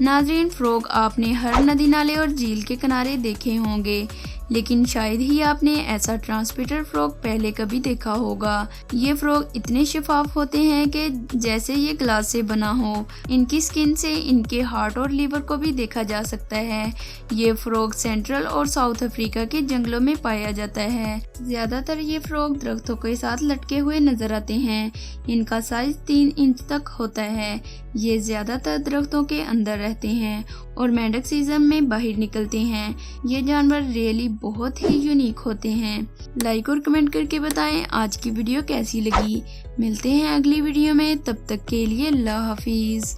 नाज़रीन, फ्रॉग आपने हर नदी नाले और झील के किनारे देखे होंगे, लेकिन शायद ही आपने ऐसा ट्रांसपीटर फ्रॉग पहले कभी देखा होगा। ये फ्रॉग इतने शफाफ होते हैं कि जैसे ये ग्लास से बना हो। इनकी स्किन से इनके हार्ट और लीवर को भी देखा जा सकता है। ये फ्रॉग सेंट्रल और साउथ अफ्रीका के जंगलों में पाया जाता है। ज्यादातर ये फ्रॉग दरख्तों के साथ लटके हुए नजर आते हैं। इनका साइज 3 इंच तक होता है। ये ज्यादातर दरख्तों के अंदर रहते हैं और मेंढक सीजन में बाहर निकलते हैं। ये जानवर रियली बहुत ही यूनिक होते हैं। लाइक और कमेंट करके बताएं आज की वीडियो कैसी लगी। मिलते हैं अगली वीडियो में, तब तक के लिए अल्लाह हाफिज।